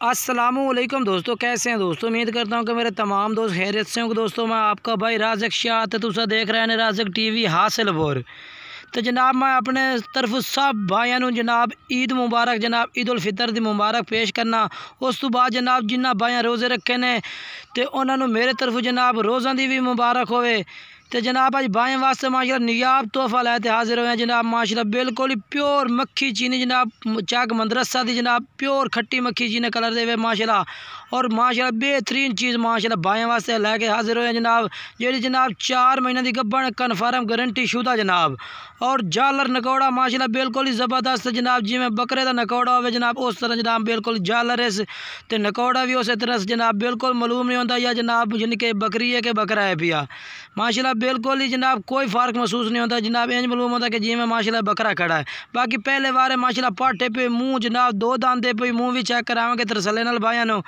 अस्सलामुअलैकुम दोस्तों, कैसे हैं दोस्तों। उम्मीद करता हूं कि मेरे तमाम दोस्त खैरियत से होंगे। दोस्तों मैं आपका भाई राज़क शाह तो तुसा देख रहे हैं राज़क टीवी हासिलपुर। तो जनाब मैं अपने तरफ सब भाइयों जनाब ईद मुबारक, जनाब ईद उल फितर दी मुबारक पेश करना। उस तो बाद जनाब जिन्ना भाइयों रोज़े रखे ने तो उन्होंने मेरे तरफ जनाब रोज़ा दी भी मुबारक होवे। तो जनाब अज भाई वास्ते माशाल्लाह नियाब तोहफा लैते हाजिर हुए हैं जनाब। माशाल्लाह बिल्कुल ही प्योर मक्खी चीनी जनाब, चक मदरसा दी जनाब प्योर खट्टी मक्खी चीनी कलर दे माशाल्लाह। और माशाल्लाह बेहतरीन चीज़ माशाल्लाह भाई वास्ते लैके हाजिर हुए जनाब। जी जनाब 4 महीने की गब्बन कन्फर्म गारंटी शुदा जनाब। और जालर नकौड़ा माशाल्लाह बिल्कुल ही ज़बरदस्त जनाब, जिमें बकरे का नकौड़ा हो जनाब उस तरह जनाब बिल्कुल जालर इस ते नकौड़ा भी उस तरह से जनाब बिल्कुल मालूम नहीं होता या जनाब जिनके बकरी है कि बकरा है पिया। माशाल्लाह बिल्कुल ही जनाब कोई फ़र्क महसूस नहीं होता जनाब, इंज मालूम होता कि जी में माशाल्लाह बकरा खड़ा है। बाकी पहले बार माशाल्लाह पाठे पे मुँह जनाब 2 दांदे पे मुँह भी चेक करावे तरसले नाल भाइयों नो।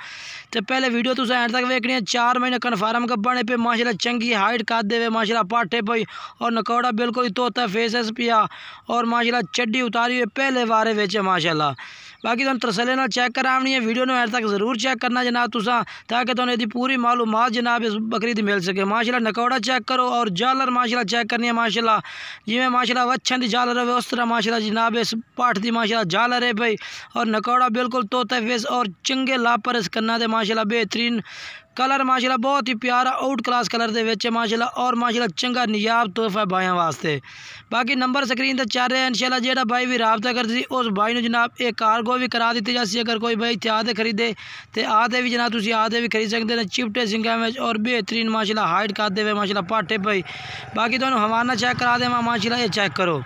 तो पहले वीडियो तुम एंड तक वेखनी है। 4 महीने कन्फर्म गब्बने पे माशाल्लाह चंगी हाइट कर दे माशाल्लाह पाठे पे। और नकौड़ा बिल्कुल ही तोता फेस पिया और माशाल्लाह चड्डी उतारी हुई पहले बारे बेचे माशाल्लाह। बाकी तुम तरसले नाल चेक करावनी है, वीडियो एंड तक जरूर चेक करना जनाब तुसा, ताकि तुम इसकी पूरी मालूमात जनाब इस बकरी दी मिल सके। माशाल्लाह नकौड़ा चेक करो और जालर माशाल्लाह चेक करनी है माशाल्लाह, जिमें माशाल्लाह वच्छन की जालर है उस तरह माशाल्लाह जनाब इस पाठ की माशाल्लाह जालर है भाई। और नकौड़ा बिल्कुल तोता फेस और चंगे लापर इस कन्ना दे माशाल्लाह बेहतरीन कलर माशाल्लाह बहुत ही प्यारा आउट क्लास कलर दे विच माशाल्लाह। और माशाल्लाह चंगा नियाब तोहफा भाइयों वास्ते। बाकी नंबर स्क्रीन पर चल रहे हैं इंशाल्लाह, जेड़ा भाई भी राबता करती उस भाई ने जनाब एक कार्गो भी करा दी जासी। अगर कोई भाई इत्थे आते खरीदे तो आते भी जनाब तुम आते भी खरीद सकते हैं चिपटे सिंगा में और बेहतरीन माशाल्लाह हाइट कर दे माशाल्लाह पाटे भाई। बाकी तुहानू हवाना चेक करा देव माशाल्लाह, ये चेक करो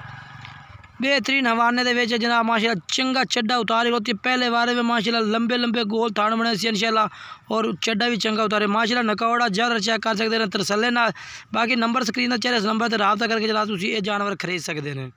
बेहतरीन हवाने दे विच जनाब माशाल्लाह चंगा चड्डा उतारी होती पहले बारे में माशाल्लाह लंबे लंबे गोल थान बने सी इंशाल्लाह। और चड्डा भी चंगा उतारे माशाल्लाह। नकौड़ा जालर चेक कर सकते हैं तरसले नाल। बाकी नंबर स्क्रीन पर चले इस नंबर पर रब्ता करके जनाब तुम ये जानवर खरीद सकते हैं।